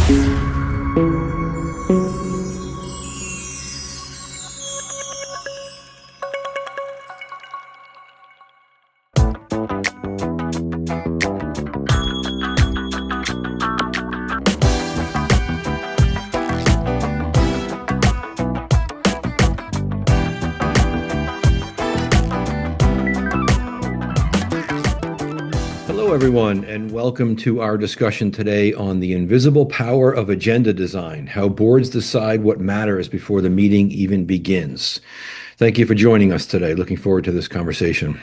Hello, everyone, and welcome to our discussion today on the invisible power of agenda design, how boards decide what matters before the meeting even begins. Thank you for joining us today. Looking forward to this conversation.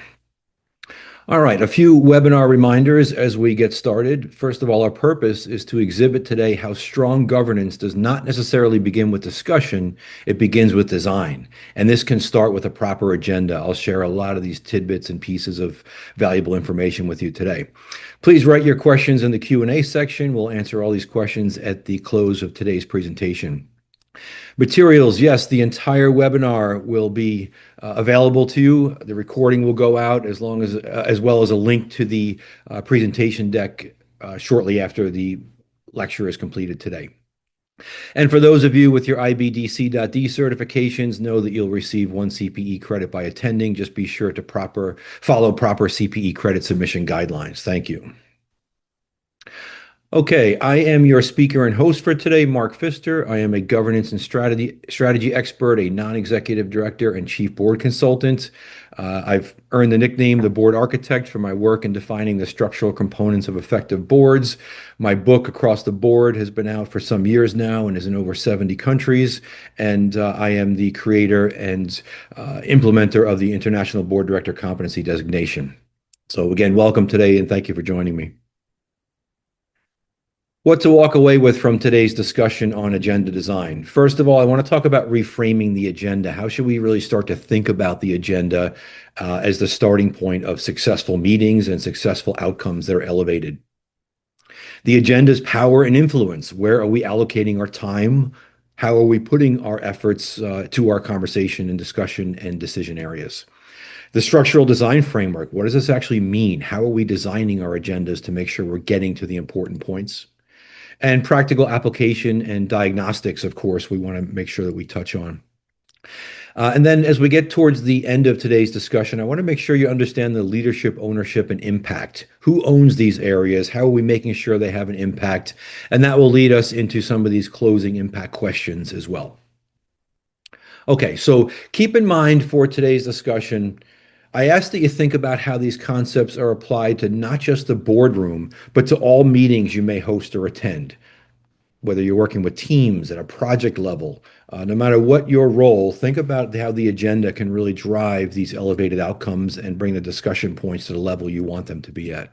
All right, a few webinar reminders as we get started. First of all, our purpose is to exhibit today how strong governance does not necessarily begin with discussion, it begins with design. And this can start with a proper agenda. I'll share a lot of these tidbits and pieces of valuable information with you today. Please write your questions in the Q&A section. We'll answer all these questions at the close of today's presentation. Materials, yes, the entire webinar will be available to you. The recording will go out as well as a link to the presentation deck shortly after the lecture is completed today. And for those of you with your IBDC.D certifications, know that you'll receive 1 CPE credit by attending. Just be sure to follow proper CPE credit submission guidelines. Thank you. Okay, I am your speaker and host for today, Mark Pfister. I am a governance and strategy expert, a non-executive director, and chief board consultant. I've earned the nickname the board architect for my work in defining the structural components of effective boards. My book, Across the Board, has been out for some years now and is in over 70 countries. And I am the creator and implementer of the International Board Director Competency Designation. So again, welcome today and thank you for joining me. What to walk away with from today's discussion on agenda design. First of all, I want to talk about reframing the agenda. How should we really start to think about the agenda as the starting point of successful meetings and successful outcomes that are elevated? The agenda's power and influence. Where are we allocating our time? How are we putting our efforts to our conversation and discussion and decision areas? The structural design framework. What does this actually mean? How are we designing our agendas to make sure we're getting to the important points? And practical application and diagnostics, of course, we want to make sure that we touch on. And then as we get towards the end of today's discussion, I want to make sure you understand the leadership, ownership, and impact. Who owns these areas? How are we making sure they have an impact? And that will lead us into some of these closing impact questions as well. Okay, so keep in mind for today's discussion, I ask that you think about how these concepts are applied to not just the boardroom, but to all meetings you may host or attend. Whether you're working with teams at a project level, no matter what your role, think about how the agenda can really drive these elevated outcomes and bring the discussion points to the level you want them to be at.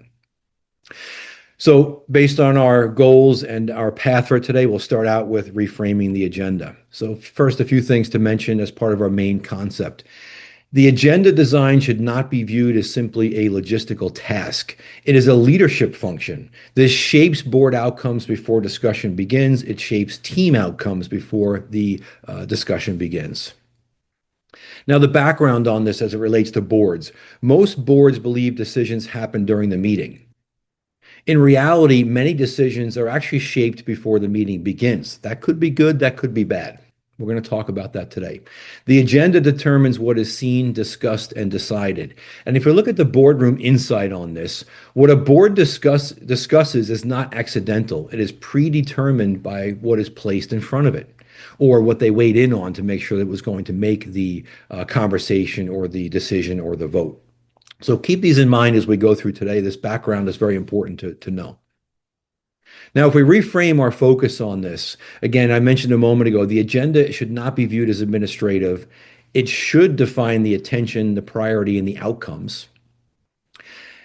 So based on our goals and our path for today, we'll start out with reframing the agenda. So first, a few things to mention as part of our main concept. The agenda design should not be viewed as simply a logistical task. It is a leadership function. This shapes board outcomes before discussion begins. It shapes team outcomes before the discussion begins. Now, the background on this as it relates to boards. Most boards believe decisions happen during the meeting. In reality, many decisions are actually shaped before the meeting begins. That could be good, that could be bad. We're going to talk about that today. The agenda determines what is seen, discussed, and decided. And if you look at the boardroom insight on this, what a board discusses is not accidental. It is predetermined by what is placed in front of it, or what they weighed in on to make sure that it was going to make the conversation or the decision or the vote. So keep these in mind as we go through today. This background is very important to know. Now, if we reframe our focus on this, again, I mentioned a moment ago, the agenda should not be viewed as administrative. It should define the attention, the priority, and the outcomes.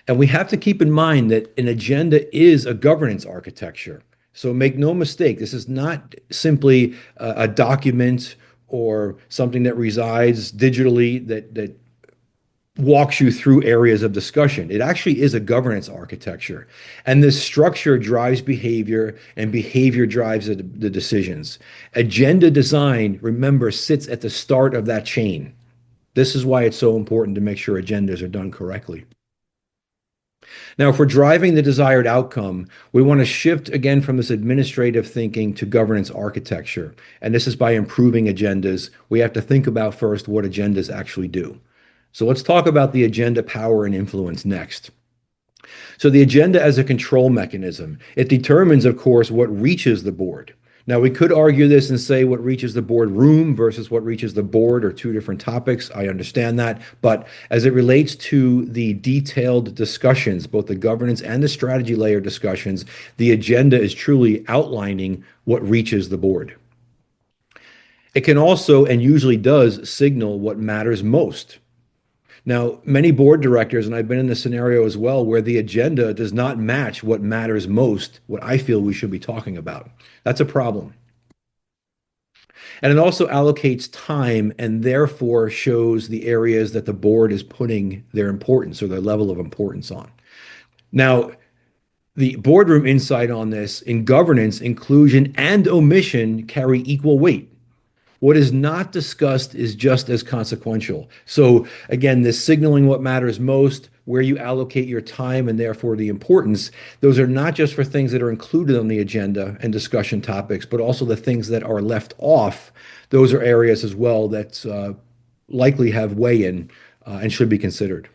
And we have to keep in mind that an agenda is a governance architecture. So make no mistake, this is not simply a document or something that resides digitally that walks you through areas of discussion. It actually is a governance architecture. And this structure drives behavior, and behavior drives the decisions. Agenda design, remember, sits at the start of that chain. This is why it's so important to make sure agendas are done correctly. Now, if we're driving the desired outcome, we want to shift again from this administrative thinking to governance architecture. And this is by improving agendas. We have to think about first what agendas actually do. So let's talk about the agenda power and influence next. So the agenda as a control mechanism, it determines, of course, what reaches the board. Now, we could argue this and say what reaches the boardroom versus what reaches the board are two different topics. I understand that. But as it relates to the detailed discussions, both the governance and the strategy layer discussions, the agenda is truly outlining what reaches the board. It can also, and usually does, signal what matters most. Now, many board directors, and I've been in this scenario as well, where the agenda does not match what matters most, what I feel we should be talking about. That's a problem. And it also allocates time and therefore shows the areas that the board is putting their importance or their level of importance on. Now, the boardroom insight on this in governance, inclusion, and omission carry equal weight. What is not discussed is just as consequential. So again, this signaling what matters most, where you allocate your time and therefore the importance, those are not just for things that are included on the agenda and discussion topics, but also the things that are left off. Those are areas as well that likely have weigh-in and should be considered.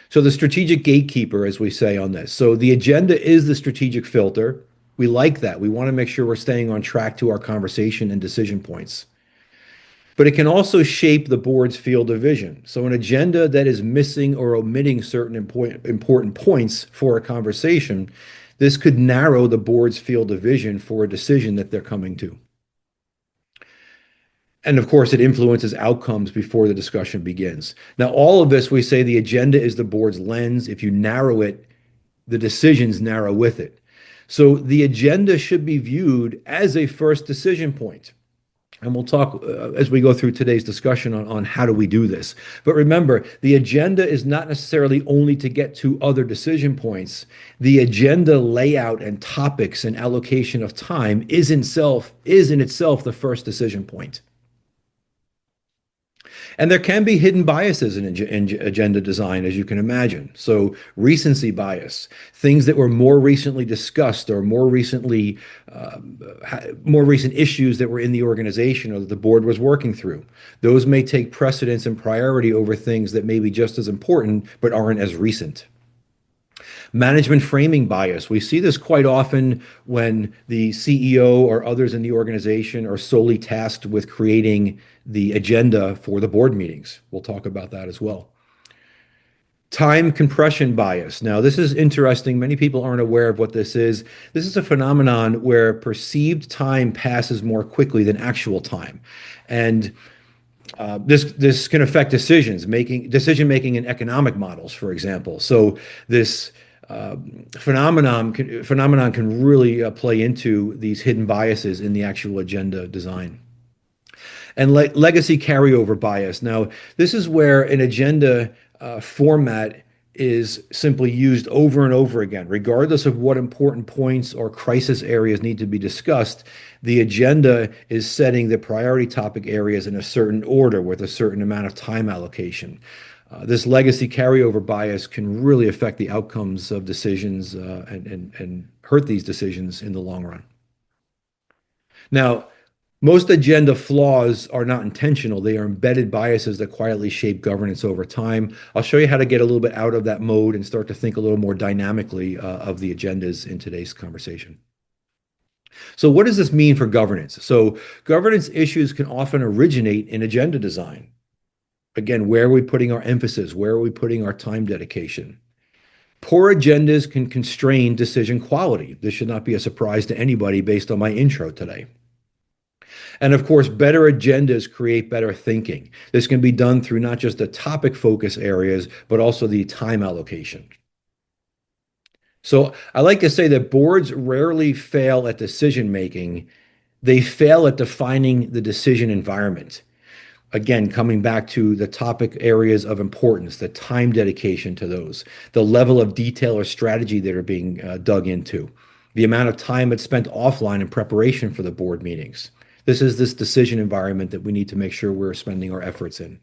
So the strategic gatekeeper, as we say on this. So the agenda is the strategic filter. We like that. We want to make sure we're staying on track to our conversation and decision points. But it can also shape the board's field of vision. So an agenda that is missing or omitting certain important points for a conversation, this could narrow the board's field of vision for a decision that they're coming to. And of course, it influences outcomes before the discussion begins. Now, all of this, we say the agenda is the board's lens. If you narrow it, the decisions narrow with it. So the agenda should be viewed as a first decision point. And we'll talk as we go through today's discussion on how do we do this. But remember, the agenda is not necessarily only to get to other decision points. The agenda layout and topics and allocation of time is in itself the first decision point. And there can be hidden biases in agenda design, as you can imagine. So recency bias, things that were more recently discussed or more recent issues that were in the organization or that the board was working through. Those may take precedence and priority over things that may be just as important but aren't as recent. Management framing bias. We see this quite often when the CEO or others in the organization are solely tasked with creating the agenda for the board meetings. We'll talk about that as well. Time compression bias. Now, this is interesting. Many people aren't aware of what this is. This is a phenomenon where perceived time passes more quickly than actual time. And this can affect decision making in economic models, for example. So this phenomenon can really play into these hidden biases in the actual agenda design. And legacy carryover bias. Now, this is where an agenda format is simply used over and over again, regardless of what important points or crisis areas need to be discussed. The agenda is setting the priority topic areas in a certain order with a certain amount of time allocation. This legacy carryover bias can really affect the outcomes of decisions and hurt these decisions in the long run. Now, most agenda flaws are not intentional. They are embedded biases that quietly shape governance over time. I'll show you how to get a little bit out of that mode and start to think a little more dynamically of the agendas in today's conversation. So what does this mean for governance? So governance issues can often originate in agenda design. Again, where are we putting our emphasis? Where are we putting our time dedication? Poor agendas can constrain decision quality. This should not be a surprise to anybody based on my intro today. And of course, better agendas create better thinking. This can be done through not just the topic focus areas, but also the time allocation. So I like to say that boards rarely fail at decision making. They fail at defining the decision environment. Again, coming back to the topic areas of importance, the time dedication to those, the level of detail or strategy that are being dug into, the amount of time that's spent offline in preparation for the board meetings. This is this decision environment that we need to make sure we're spending our efforts in.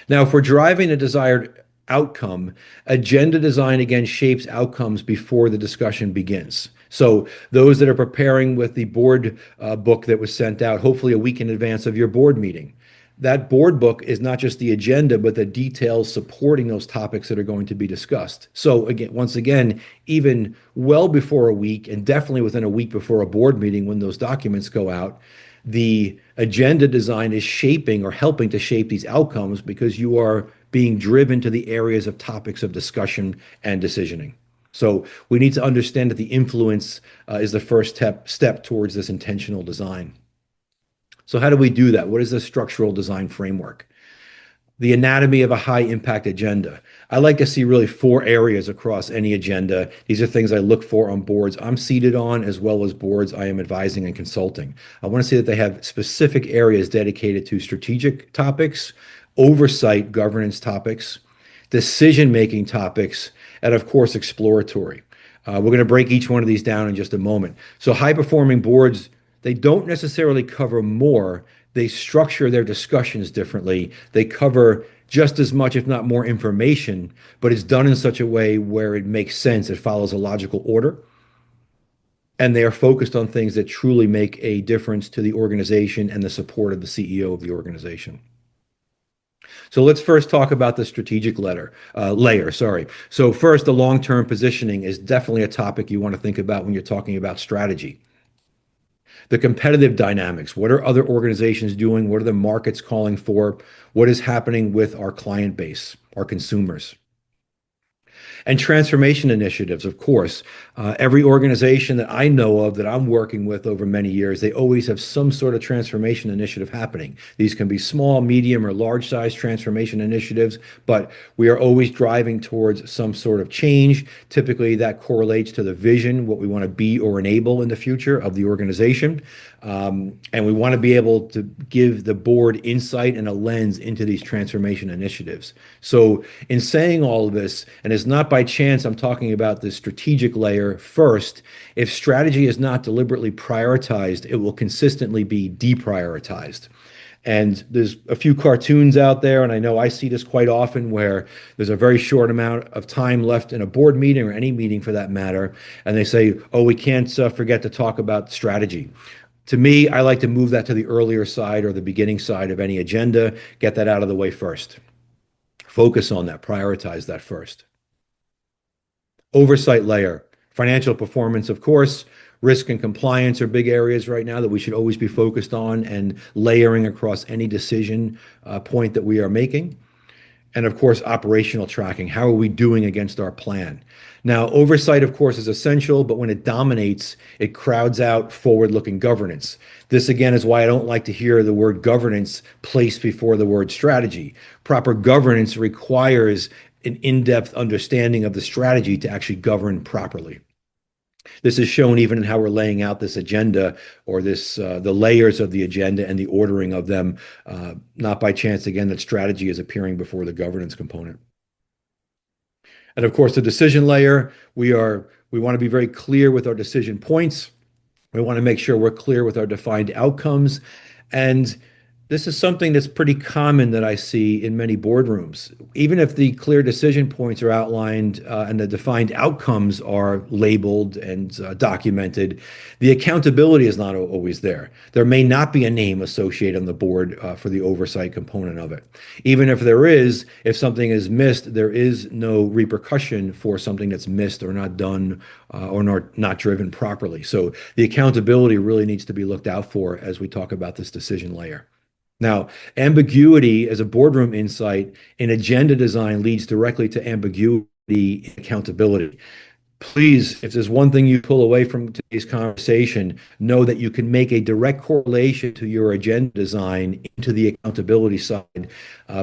Now, if we're driving a desired outcome, agenda design again shapes outcomes before the discussion begins. So those that are preparing with the board book that was sent out, hopefully a week in advance of your board meeting, that board book is not just the agenda, but the details supporting those topics that are going to be discussed. So again, once again, even well before a week, and definitely within a week before a board meeting, when those documents go out, the agenda design is shaping or helping to shape these outcomes because you are being driven to the areas of topics of discussion and decisioning. So we need to understand that the influence is the first step towards this intentional design. So how do we do that? What is the structural design framework? The anatomy of a high impact agenda. I like to see really four areas across any agenda. These are things I look for on boards I'm seated on, as well as boards I am advising and consulting. I want to see that they have specific areas dedicated to strategic topics, oversight governance topics, decision-making topics, and of course, exploratory. We're going to break each one of these down in just a moment. So high-performing boards, they don't necessarily cover more. They structure their discussions differently. They cover just as much, if not more information, but it's done in such a way where it makes sense. It follows a logical order, and they are focused on things that truly make a difference to the organization and the support of the CEO of the organization. So let's first talk about the strategic layer. Sorry. So first, the long-term positioning is definitely a topic you want to think about when you're talking about strategy. The competitive dynamics. What are other organizations doing? What are the markets calling for? What is happening with our client base, our consumers? And transformation initiatives, of course. Every organization that I know of that I'm working with over many years, they always have some sort of transformation initiative happening. These can be small, medium, or large size transformation initiatives, but we are always driving towards some sort of change. Typically, that correlates to the vision, what we want to be or enable in the future of the organization. And we want to be able to give the board insight and a lens into these transformation initiatives. So in saying all of this, and it's not by chance I'm talking about the strategic layer first, if strategy is not deliberately prioritized, it will consistently be deprioritized. And there's a few cartoons out there, and I know I see this quite often, where there's a very short amount of time left in a board meeting or any meeting for that matter, and they say, oh, we can't forget to talk about strategy. To me, I like to move that to the earlier side or the beginning side of any agenda, get that out of the way first. Focus on that, prioritize that first. Oversight layer, financial performance, of course, risk and compliance are big areas right now that we should always be focused on and layering across any decision point that we are making. And of course, operational tracking. How are we doing against our plan? Now, oversight, of course, is essential, but when it dominates, it crowds out forward-looking governance. This, again, is why I don't like to hear the word governance placed before the word strategy. Proper governance requires an in-depth understanding of the strategy to actually govern properly. This is shown even in how we're laying out this agenda, or the layers of the agenda and the ordering of them. Not by chance, again, that strategy is appearing before the governance component. And of course, the decision layer, we want to be very clear with our decision points. We want to make sure we're clear with our defined outcomes. And this is something that's pretty common that I see in many boardrooms. Even if the clear decision points are outlined and the defined outcomes are labeled and documented, the accountability is not always there. There may not be a name associated on the board for the oversight component of it. Even if there is, if something is missed, there is no repercussion for something that's missed or not done or not driven properly. So the accountability really needs to be looked out for as we talk about this decision layer. Now, ambiguity as a boardroom insight in agenda design leads directly to ambiguity in accountability. Please, if there's one thing you pull away from today's conversation, know that you can make a direct correlation to your agenda design into the accountability side,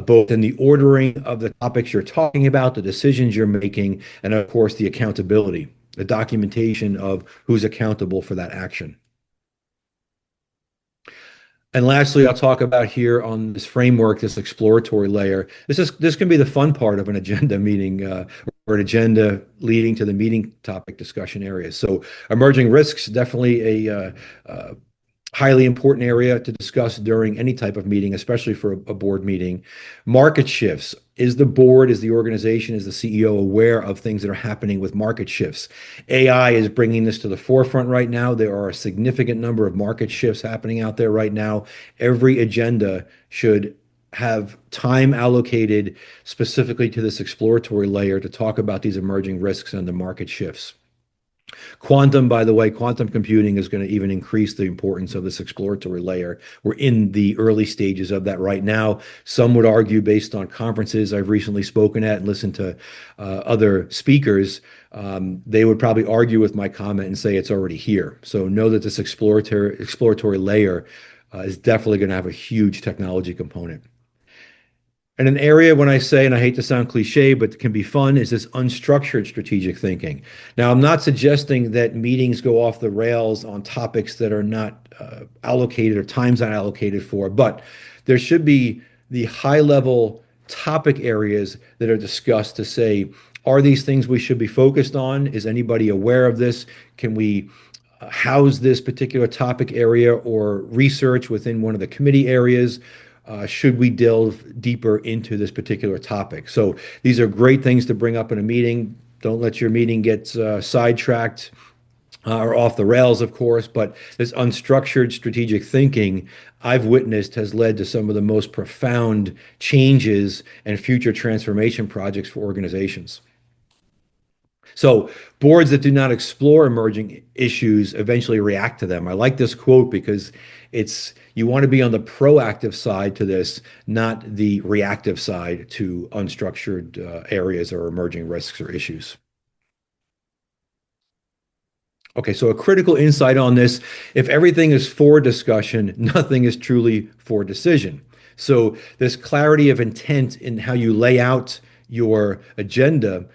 both in the ordering of the topics you're talking about, the decisions you're making, and of course, the accountability, the documentation of who's accountable for that action. And lastly, I'll talk about here on this framework, this exploratory layer. This can be the fun part of an agenda meeting or an agenda leading to the meeting topic discussion areas. So emerging risks, definitely highly important area to discuss during any type of meeting, especially for a board meeting. Market shifts. Is the board, is the organization, is the CEO aware of things that are happening with market shifts? AI is bringing this to the forefront right now. There are a significant number of market shifts happening out there right now. Every agenda should have time allocated specifically to this exploratory layer to talk about these emerging risks and the market shifts. Quantum, by the way, quantum computing is going to even increase the importance of this exploratory layer. We're in the early stages of that right now. Some would argue, based on conferences I've recently spoken at and listened to other speakers, they would probably argue with my comment and say it's already here. So know that this exploratory layer is definitely going to have a huge technology component. And an area when I say, and I hate to sound cliche, but can be fun, is this unstructured strategic thinking. Now, I'm not suggesting that meetings go off the rails on topics that are not allocated or times not allocated for, but there should be the high level topic areas that are discussed to say, are these things we should be focused on? Is anybody aware of this? Can we house this particular topic area or research within one of the committee areas? Should we delve deeper into this particular topic? So these are great things to bring up in a meeting. Don't let your meeting get sidetracked or off the rails, of course, but this unstructured strategic thinking I've witnessed has led to some of the most profound changes and future transformation projects for organizations. So boards that do not explore emerging issues eventually react to them. I like this quote because it's you want to be on the proactive side to this, not the reactive side to unstructured areas or emerging risks or issues. Okay, so a critical insight on this, if everything is for discussion, nothing is truly for decision. So this clarity of intent in how you lay out your agenda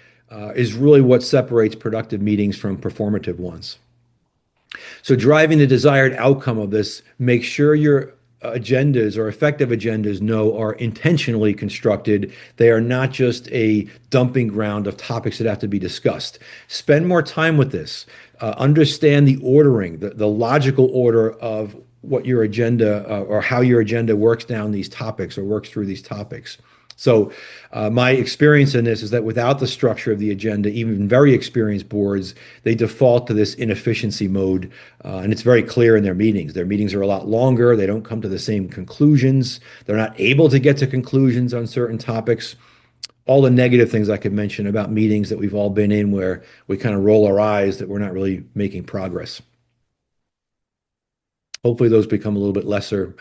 is really what separates productive meetings from performative ones. So driving the desired outcome of this, make sure your agendas or effective agendas are intentionally constructed. They are not just a dumping ground of topics that have to be discussed. Spend more time with this. Understand the ordering, the logical order of what your agenda or how your agenda works down these topics or works through these topics. So my experience in this is that without the structure of the agenda, even very experienced boards, they default to this inefficiency mode. And it's very clear in their meetings. Their meetings are a lot longer. They don't come to the same conclusions. They're not able to get to conclusions on certain topics. All the negative things I could mention about meetings that we've all been in where we kind of roll our eyes that we're not really making progress. Hopefully those become a little bit lesser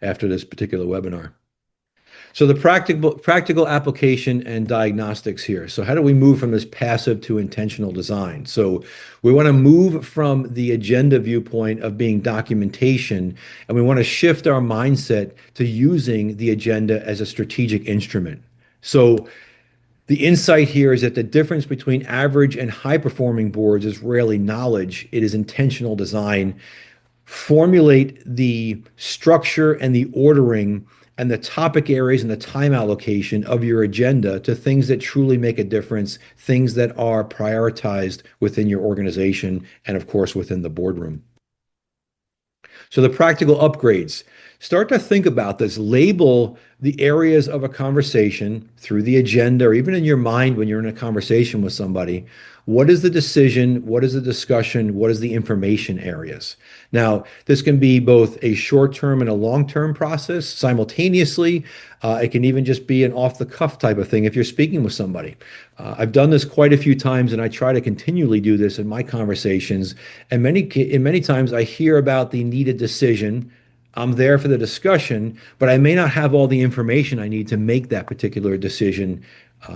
after this particular webinar. So the practical application and diagnostics here. So how do we move from this passive to intentional design? So we want to move from the agenda viewpoint of being documentation, and we want to shift our mindset to using the agenda as a strategic instrument. So the insight here is that the difference between average and high-performing boards is rarely knowledge, it is intentional design. Formulate the structure and the ordering and the topic areas and the time allocation of your agenda to things that truly make a difference, things that are prioritized within your organization and, of course, within the boardroom. So the practical upgrades. Start to think about this. Label the areas of a conversation through the agenda or even in your mind when you're in a conversation with somebody. What is the decision? What is the discussion? What is the information areas? Now, this can be both a short-term and a long-term process simultaneously. It can even just be an off-the-cuff type of thing if you're speaking with somebody. I've done this quite a few times, and I try to continually do this in my conversations. And many times I hear about the needed decision. I'm there for the discussion, but I may not have all the information I need to make that particular decision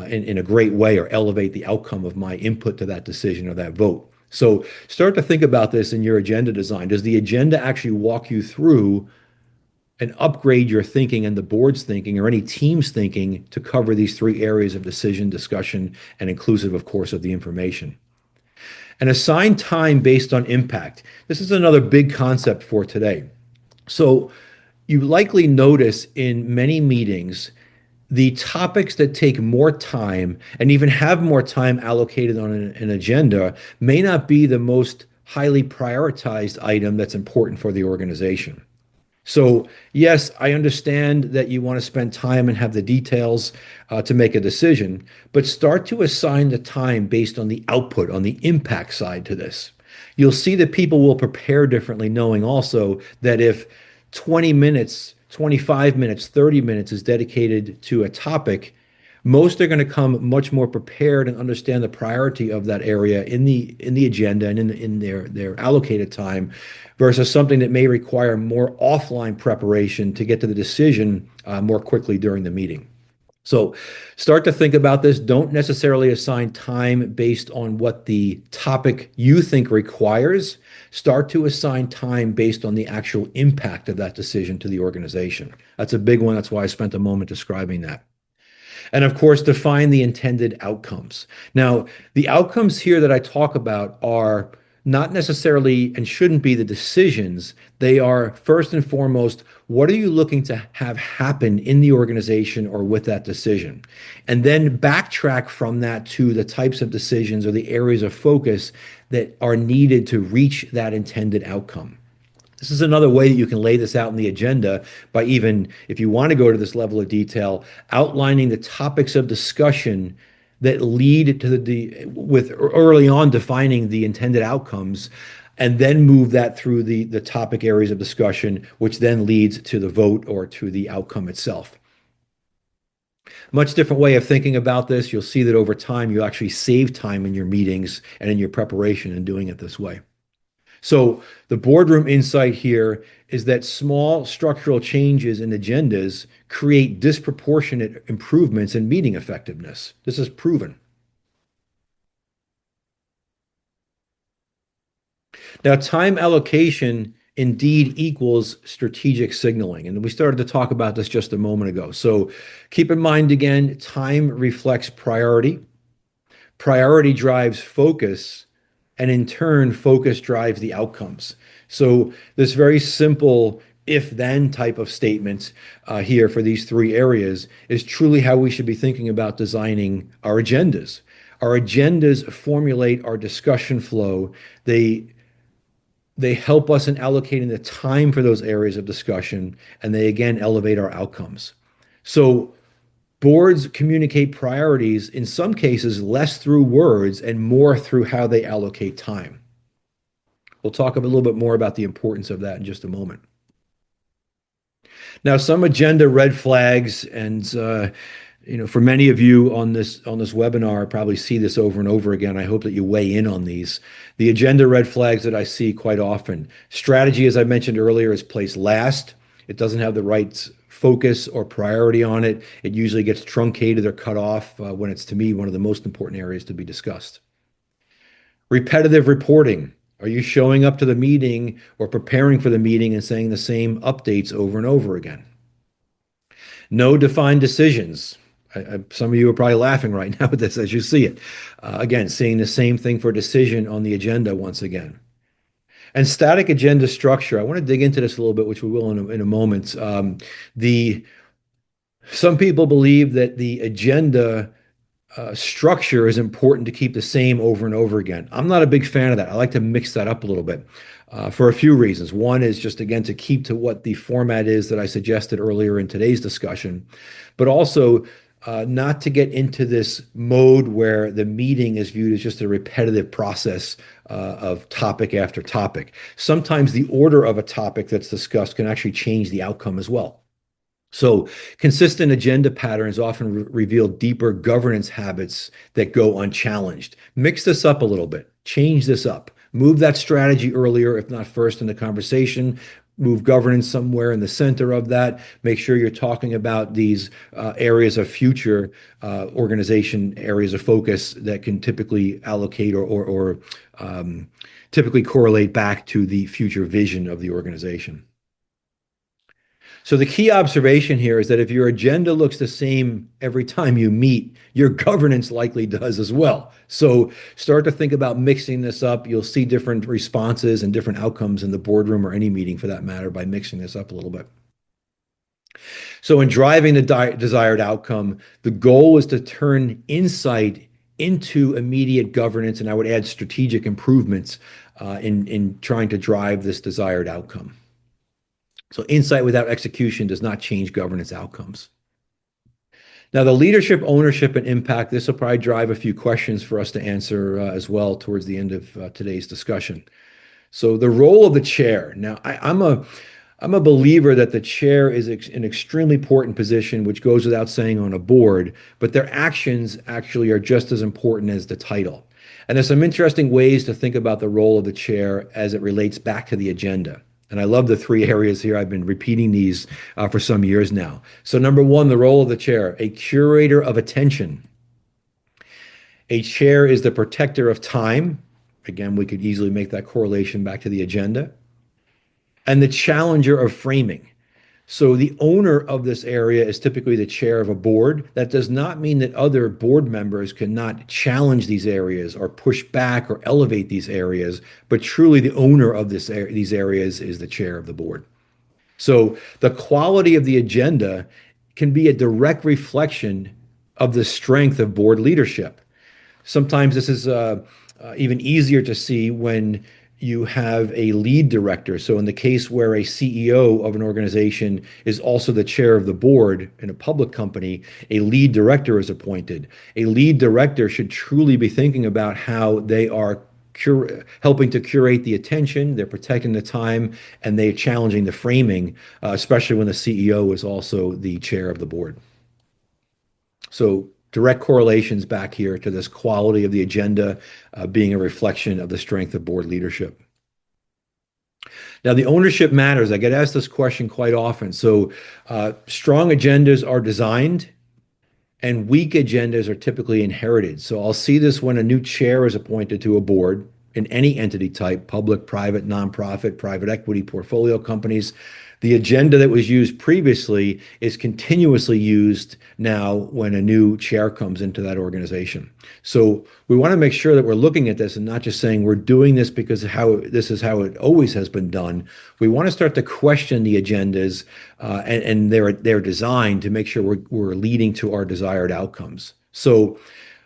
in a great way or elevate the outcome of my input to that decision or that vote. So start to think about this in your agenda design. Does the agenda actually walk you through and upgrade your thinking and the board's thinking or any team's thinking to cover these three areas of decision, discussion, and inclusive, of course, of the information? And assign time based on impact. This is another big concept for today. So you likely notice in many meetings, the topics that take more time and even have more time allocated on an agenda may not be the most highly prioritized item that's important for the organization. So, yes, I understand that you want to spend time and have the details to make a decision, but start to assign the time based on the output, on the impact side to this. You'll see that people will prepare differently, knowing also that if 20 minutes, 25 minutes, 30 minutes is dedicated to a topic, most are going to come much more prepared and understand the priority of that area in the agenda and in their allocated time versus something that may require more offline preparation to get to the decision more quickly during the meeting. So start to think about this. Don't necessarily assign time based on what the topic you think requires. Start to assign time based on the actual impact of that decision to the organization. That's a big one. That's why I spent a moment describing that. And of course, define the intended outcomes. Now, the outcomes here that I talk about are not necessarily and shouldn't be the decisions. They are first and foremost, what are you looking to have happen in the organization or with that decision? And then backtrack from that to the types of decisions or the areas of focus that are needed to reach that intended outcome. This is another way that you can lay this out in the agenda by even, if you want to go to this level of detail, outlining the topics of discussion that lead to with early on defining the intended outcomes, and then move that through the topic areas of discussion, which then leads to the vote or to the outcome itself. Much different way of thinking about this. You'll see that over time, you actually save time in your meetings and in your preparation in doing it this way. So the boardroom insight here is that small structural changes in agendas create disproportionate improvements in meeting effectiveness. This is proven. Now, time allocation indeed equals strategic signaling. And we started to talk about this just a moment ago. So keep in mind again, time reflects priority. Priority drives focus, and in turn, focus drives the outcomes. So this very simple if-then type of statement here for these three areas is truly how we should be thinking about designing our agendas. Our agendas formulate our discussion flow. They help us in allocating the time for those areas of discussion, and they again elevate our outcomes. So boards communicate priorities, in some cases, less through words and more through how they allocate time. We'll talk a little bit more about the importance of that in just a moment. Now, some agenda red flags, and for many of you on this webinar, probably see this over and over again. I hope that you weigh in on these. The agenda red flags that I see quite often. Strategy, as I mentioned earlier, is placed last. It doesn't have the right focus or priority on it. It usually gets truncated or cut off when it's, to me, one of the most important areas to be discussed. Repetitive reporting. Are you showing up to the meeting or preparing for the meeting and saying the same updates over and over again? No defined decisions. Some of you are probably laughing right now at this as you see it. Again, seeing the same thing for decision on the agenda once again. And static agenda structure. I want to dig into this a little bit, which we will in a moment. Some people believe that the agenda structure is important to keep the same over and over again. I'm not a big fan of that. I like to mix that up a little bit for a few reasons. One is just, again, to keep to what the format is that I suggested earlier in today's discussion, but also not to get into this mode where the meeting is viewed as just a repetitive process of topic after topic. Sometimes the order of a topic that's discussed can actually change the outcome as well. So consistent agenda patterns often reveal deeper governance habits that go unchallenged. Mix this up a little bit. Change this up. Move that strategy earlier, if not first in the conversation. Move governance somewhere in the center of that. Make sure you're talking about these areas of future organization areas of focus that can typically allocate or typically correlate back to the future vision of the organization. So the key observation here is that if your agenda looks the same every time you meet, your governance likely does as well. So start to think about mixing this up. You'll see different responses and different outcomes in the boardroom or any meeting for that matter by mixing this up a little bit. So in driving the desired outcome, the goal is to turn insight into immediate governance, and I would add strategic improvements in trying to drive this desired outcome. So insight without execution does not change governance outcomes. Now, the leadership, ownership, and impact, this will probably drive a few questions for us to answer as well towards the end of today's discussion. So the role of the chair. Now, I'm a believer that the chair is an extremely important position, which goes without saying on a board, but their actions actually are just as important as the title. And there's some interesting ways to think about the role of the chair as it relates back to the agenda. And I love the three areas here. I've been repeating these for some years now. So, number one, the role of the chair, a curator of attention. A chair is the protector of time. Again, we could easily make that correlation back to the agenda. And the challenger of framing. So the owner of this area is typically the chair of a board. That does not mean that other board members cannot challenge these areas or push back or elevate these areas, but truly the owner of these areas is the chair of the board. So the quality of the agenda can be a direct reflection of the strength of board leadership. Sometimes this is even easier to see when you have a lead director. So in the case where a CEO of an organization is also the chair of the board in a public company, a lead director is appointed. A lead director should truly be thinking about how they are helping to curate the attention, they're protecting the time, and they're challenging the framing, especially when the CEO is also the chair of the board. So direct correlations back here to this quality of the agenda being a reflection of the strength of board leadership. Now, the ownership matters. I get asked this question quite often. So strong agendas are designed and weak agendas are typically inherited. So I'll see this when a new chair is appointed to a board in any entity type, public, private, nonprofit, private equity, portfolio companies. The agenda that was used previously is continuously used now when a new chair comes into that organization. So we want to make sure that we're looking at this and not just saying we're doing this because this is how it always has been done. We want to start to question the agendas and their design to make sure we're leading to our desired outcomes. So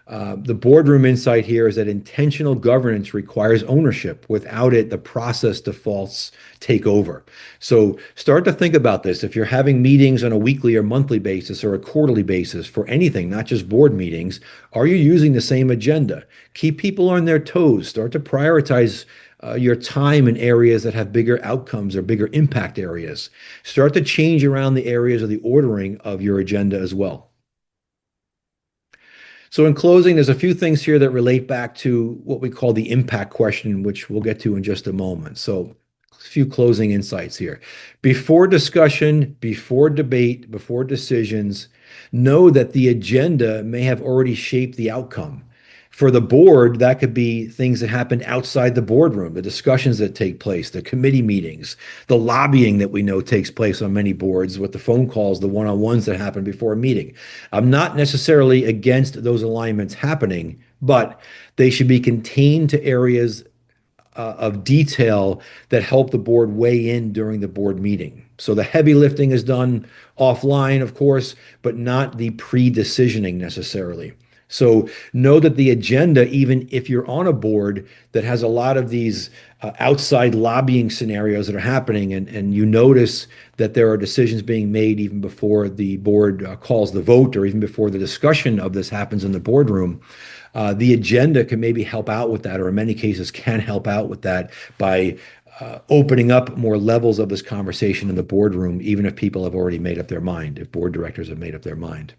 the boardroom insight here is that intentional governance requires ownership. Without it, the process defaults take over. So start to think about this. If you're having meetings on a weekly or monthly basis or a quarterly basis for anything, not just board meetings, are you using the same agenda? Keep people on their toes. Start to prioritize your time in areas that have bigger outcomes or bigger impact areas. Start to change around the areas of the ordering of your agenda as well. So in closing, there's a few things here that relate back to what we call the impact question, which we'll get to in just a moment. So a few closing insights here. Before discussion, before debate, before decisions, know that the agenda may have already shaped the outcome. For the board, that could be things that happen outside the boardroom, the discussions that take place, the committee meetings, the lobbying that we know takes place on many boards with the phone calls, the one-on-ones that happen before a meeting. I'm not necessarily against those alignments happening, but they should be contained to areas of detail that help the board weigh in during the board meeting. So the heavy lifting is done offline, of course, but not the pre-decisioning necessarily. So know that the agenda, even if you're on a board that has a lot of these outside lobbying scenarios that are happening, and you notice that there are decisions being made even before the board calls the vote or even before the discussion of this happens in the boardroom, the agenda can maybe help out with that, or in many cases can help out with that by opening up more levels of this conversation in the boardroom, even if people have already made up their mind, if board directors have made up their mind.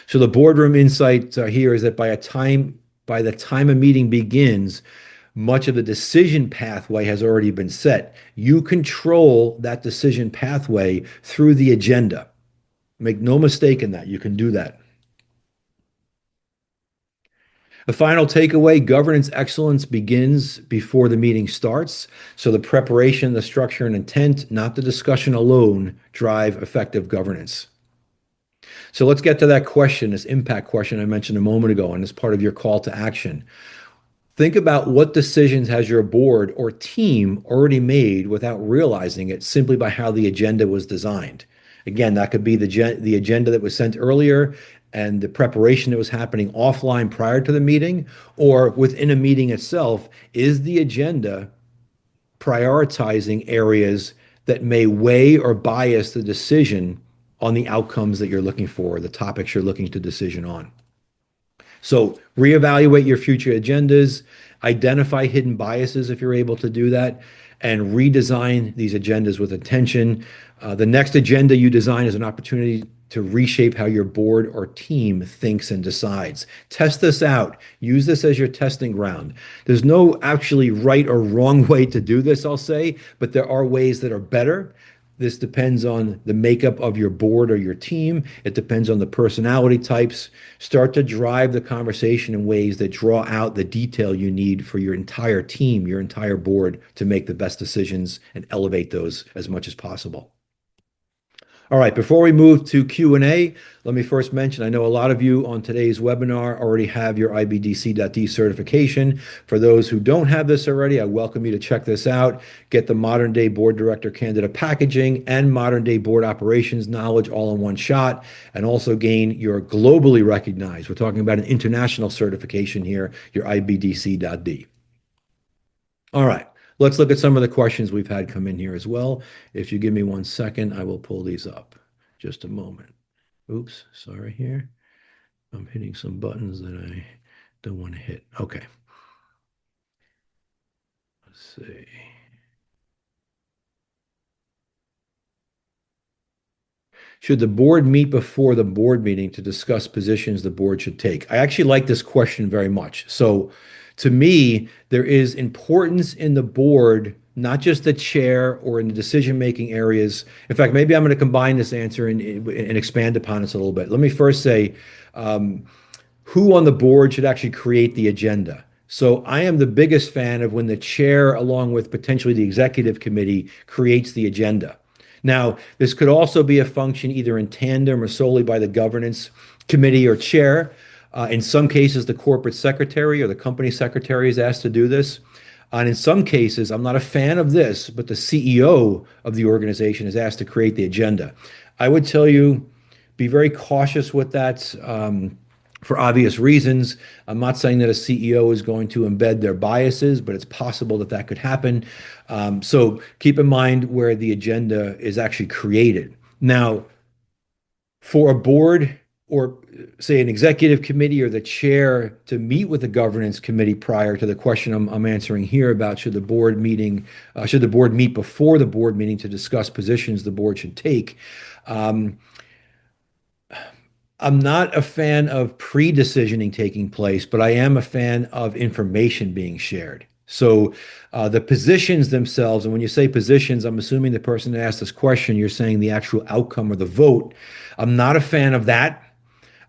So the boardroom insight here is that by the time a meeting begins, much of the decision pathway has already been set. You control that decision pathway through the agenda. Make no mistake in that. You can do that. The final takeaway, governance excellence begins before the meeting starts. So the preparation, the structure, and intent, not the discussion alone, drive effective governance. So let's get to that question, this impact question I mentioned a moment ago, and as part of your call to action. Think about what decisions has your board or team already made without realizing it simply by how the agenda was designed. Again, that could be the agenda that was sent earlier. and the preparation that was happening offline prior to the meeting or within a meeting itself, is the agenda prioritizing areas that may weigh or bias the decision on the outcomes that you're looking for, the topics you're looking to decision on. So reevaluate your future agendas, identify hidden biases if you're able to do that, and redesign these agendas with intention. The next agenda you design is an opportunity to reshape how your board or team thinks and decides. Test this out. Use this as your testing ground. There's no actually right or wrong way to do this, I'll say, but there are ways that are better. This depends on the makeup of your board or your team. It depends on the personality types. Start to drive the conversation in ways that draw out the detail you need for your entire team, your entire board to make the best decisions and elevate those as much as possible. All right, before we move to Q&A, let me first mention, I know a lot of you on today's webinar already have your IBDC.D certification. For those who don't have this already, I welcome you to check this out, get the modern day board director candidate packaging and modern day board operations knowledge all in one shot, and also gain your globally recognized, we're talking about an international certification here, your IBDC.D. All right. Let's look at some of the questions we've had come in here as well. If you give me 1 second, I will pull these up. Just a moment. Oops, sorry here. I'm hitting some buttons that I don't want to hit. Okay. Let's see. Should the board meet before the board meeting to discuss positions the board should take? I actually like this question very much. So to me, there is importance in the board, not just the chair or in the decision-making areas. In fact, maybe I'm going to combine this answer and expand upon this a little bit. Let me first say, who on the board should actually create the agenda? So I am the biggest fan of when the chair, along with potentially the executive committee, creates the agenda. Now, this could also be a function either in tandem or solely by the governance committee or chair. In some cases, the corporate secretary or the company secretary is asked to do this. And in some cases, I'm not a fan of this, but the CEO of the organization is asked to create the agenda. I would tell you, be very cautious with that. For obvious reasons. I'm not saying that a CEO is going to embed their biases, but it's possible that that could happen. So keep in mind where the agenda is actually created. Now, for a board or say an executive committee or the chair to meet with the governance committee prior to the question I'm answering here about should the board meet before the board meeting to discuss positions the board should take. I'm not a fan of pre-decisioning taking place, but I am a fan of information being shared. So the positions themselves, and when you say positions, I'm assuming the person that asked this question, you're saying the actual outcome or the vote. I'm not a fan of that.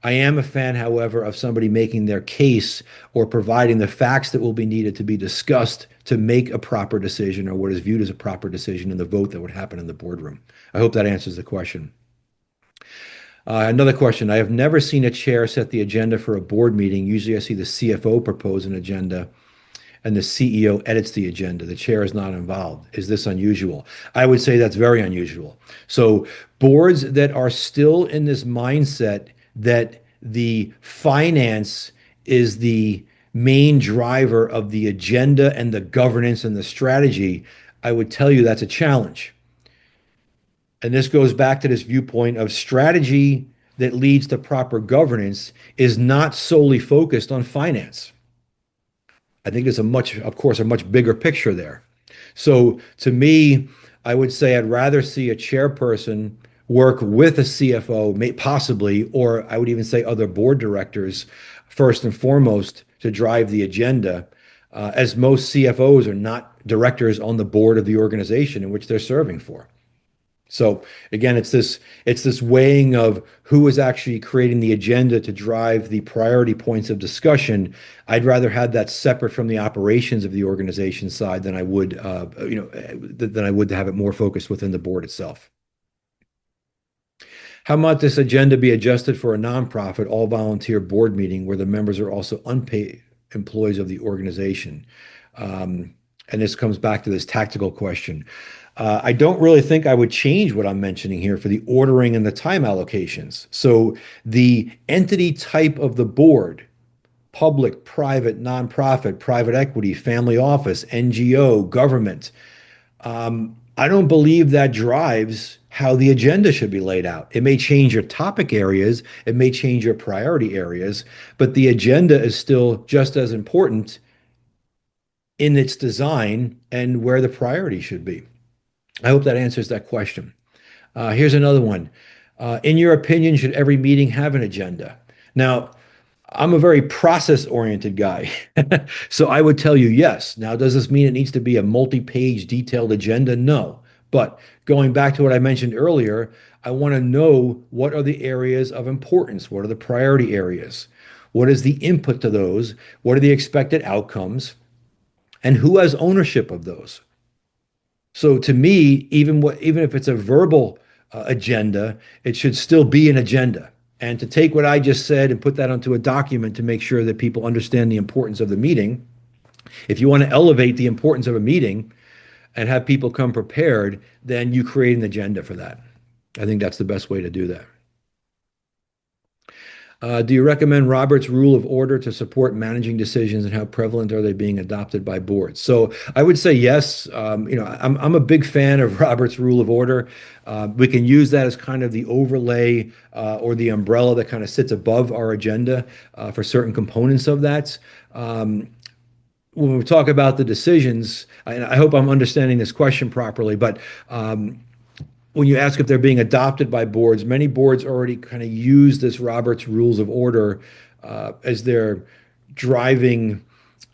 I am a fan, however, of somebody making their case or providing the facts that will be needed to be discussed to make a proper decision or what is viewed as a proper decision in the vote that would happen in the boardroom. I hope that answers the question. Another question. I have never seen a chair set the agenda for a board meeting. Usually I see the CFO propose an agenda and the CEO edits the agenda. The chair is not involved. Is this unusual? I would say that's very unusual. So boards that are still in this mindset that the finance is the main driver of the agenda and the governance and the strategy, I would tell you that's a challenge. And this goes back to this viewpoint of strategy that leads to proper governance is not solely focused on finance. I think there's of course, a much bigger picture there. So to me, I would say I'd rather see a chairperson work with a CFO, possibly, or I would even say other board directors, first and foremost, to drive the agenda, as most CFOs are not directors on the board of the organization in which they're serving for. So again, it's this weighing of who is actually creating the agenda to drive the priority points of discussion. I'd rather have that separate from the operations of the organization side than I would, than I would to have it more focused within the board itself. How might this agenda be adjusted for a nonprofit, all volunteer board meeting where the members are also unpaid employees of the organization? and this comes back to this tactical question. I don't really think I would change what I'm mentioning here for the ordering and the time allocations. So the entity type of the board, public, private, nonprofit, private equity, family office, NGO, government, I don't believe that drives how the agenda should be laid out. It may change your topic areas, it may change your priority areas, but the agenda is still just as important in its design and where the priority should be. I hope that answers that question. Here's another one. In your opinion, should every meeting have an agenda? Now, I'm a very process-oriented guy. So I would tell you yes. Now, does this mean it needs to be a multi-page detailed agenda? No. But going back to what I mentioned earlier, I want to know what are the areas of importance? What are the priority areas? What is the input to those? What are the expected outcomes? And who has ownership of those? So to me, even if it's a verbal agenda, it should still be an agenda. And to take what I just said and put that onto a document to make sure that people understand the importance of the meeting, if you want to elevate the importance of a meeting and have people come prepared, then you create an agenda for that. I think that's the best way to do that. Do you recommend Robert's Rule of Order to support managing decisions, and how prevalent are they being adopted by boards? So I would say yes. I'm a big fan of Robert's Rule of Order. We can use that as kind of the overlay or the umbrella that kind of sits above our agenda for certain components of that. When we talk about the decisions, and I hope I'm understanding this question properly, but when you ask if they're being adopted by boards, many boards already kind of use this Robert's Rules of Order as their driving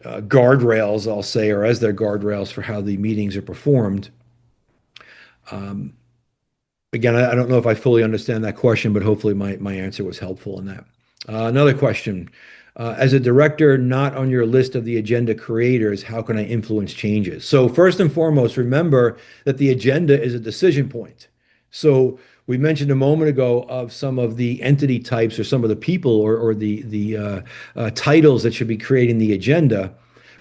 guardrails, I'll say, or as their guardrails for how the meetings are performed. Again, I don't know if I fully understand that question, but hopefully my answer was helpful in that. Another question. As a director not on your list of the agenda creators, how can I influence changes? So first and foremost, remember that the agenda is a decision point. So we mentioned a moment ago of some of the entity types or some of the people or the titles that should be creating the agenda.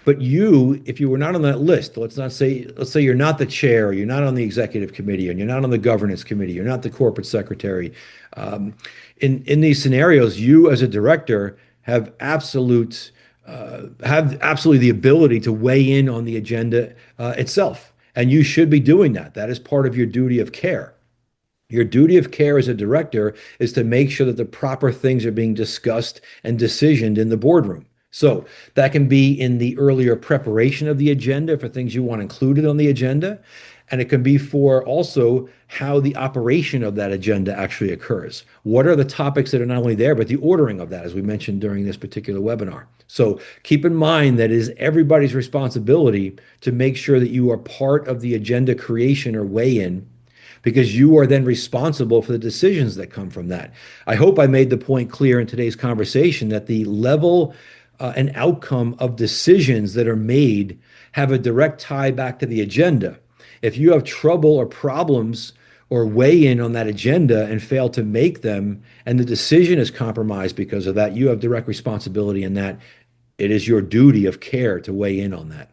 But you, if you were not on that list, let's say you're not the chair, you're not on the executive committee, and you're not on the governance committee, you're not the corporate secretary. In these scenarios, you as a director have absolutely the ability to weigh in on the agenda itself, and you should be doing that. That is part of your duty of care. Your duty of care as a director is to make sure that the proper things are being discussed and decisioned in the boardroom. So that can be in the earlier preparation of the agenda for things you want included on the agenda. And it can be for also how the operation of that agenda actually occurs. What are the topics that are not only there, but the ordering of that, as we mentioned during this particular webinar. So keep in mind that it is everybody's responsibility to make sure that you are part of the agenda creation or weigh-in, because you are then responsible for the decisions that come from that. I hope I made the point clear in today's conversation that the level and outcome of decisions that are made have a direct tie back to the agenda. If you have trouble or problems or weigh in on that agenda and fail to make them, and the decision is compromised because of that, you have direct responsibility in that. It is your duty of care to weigh in on that.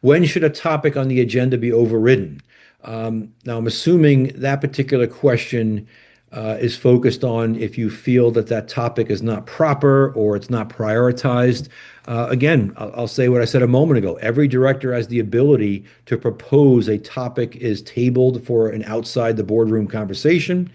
When should a topic on the agenda be overridden? Now, I'm assuming that particular question is focused on if you feel that that topic is not proper or it's not prioritized. Again, I'll say what I said a moment ago. Every director has the ability to propose a topic is tabled for an outside the boardroom conversation.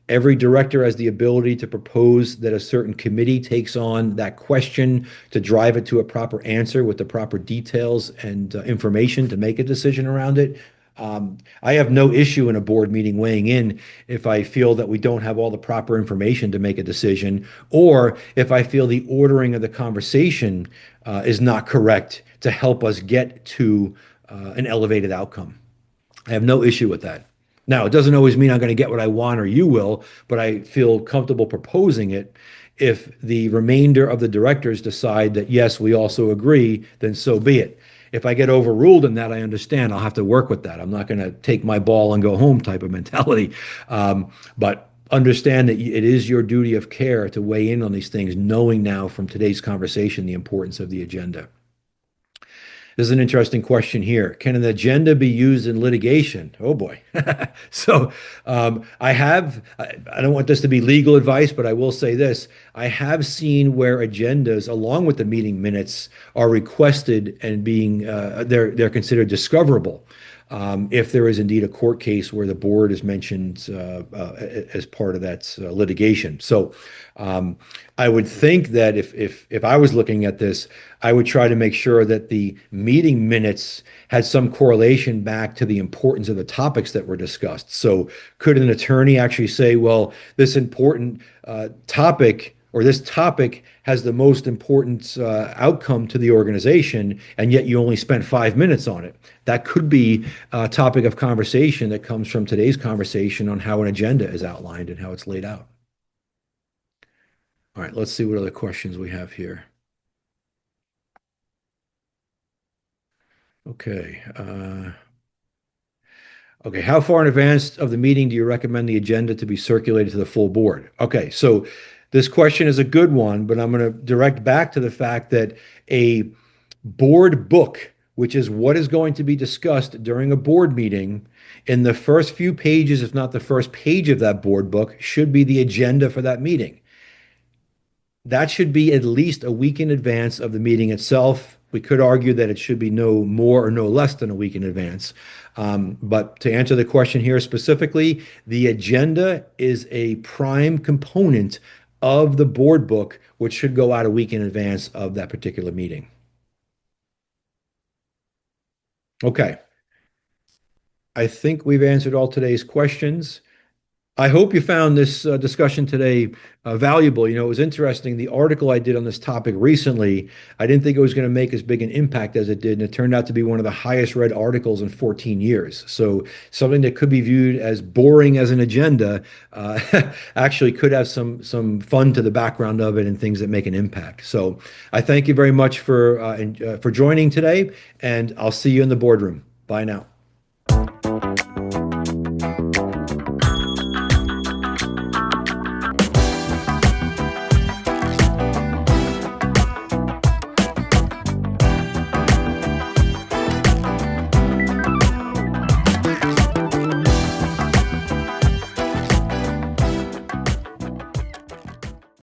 Every director has the ability to propose that a certain committee takes on that question to drive it to a proper answer with the proper details and information to make a decision around it. I have no issue in a board meeting weighing in if I feel that we don't have all the proper information to make a decision, or if I feel the ordering of the conversation is not correct to help us get to an elevated outcome. I have no issue with that. Now, it doesn't always mean I'm going to get what I want or you will, but I feel comfortable proposing it. If the remainder of the directors decide that, yes, we also agree, then so be it. If I get overruled in that, I understand. I'll have to work with that. I'm not going to take my ball and go home type of mentality. But understand that it is your duty of care to weigh in on these things, knowing now from today's conversation the importance of the agenda. This is an interesting question here. Can an agenda be used in litigation? Oh boy. So I don't want this to be legal advice, but I will say this. I have seen where agendas, along with the meeting minutes, are requested and they're considered discoverable. If there is indeed a court case where the board is mentioned as part of that litigation. So I would think that if I was looking at this, I would try to make sure that the meeting minutes had some correlation back to the importance of the topics that were discussed. So could an attorney actually say, well, this important topic or this topic has the most important outcome to the organization, and yet you only spent 5 minutes on it? That could be a topic of conversation that comes from today's conversation on how an agenda is outlined and how it's laid out. All right, let's see what other questions we have here. Okay. Okay, how far in advance of the meeting do you recommend the agenda to be circulated to the full board? Okay, so this question is a good one, but I'm going to direct back to the fact that a board book, which is what is going to be discussed during a board meeting, in the first few pages, if not the first page of that board book, should be the agenda for that meeting. That should be at least a week in advance of the meeting itself. We could argue that it should be no more or no less than a week in advance. But to answer the question here specifically, the agenda is a prime component of the board book, which should go out a week in advance of that particular meeting. Okay. I think we've answered all today's questions. I hope you found this discussion today valuable. You know, it was interesting. The article I did on this topic recently, I didn't think it was going to make as big an impact as it did, and it turned out to be one of the highest read articles in 14 years. So something that could be viewed as boring as an agenda actually could have some fun to the background of it and things that make an impact. So I thank you very much for joining today, and I'll see you in the boardroom. Bye now.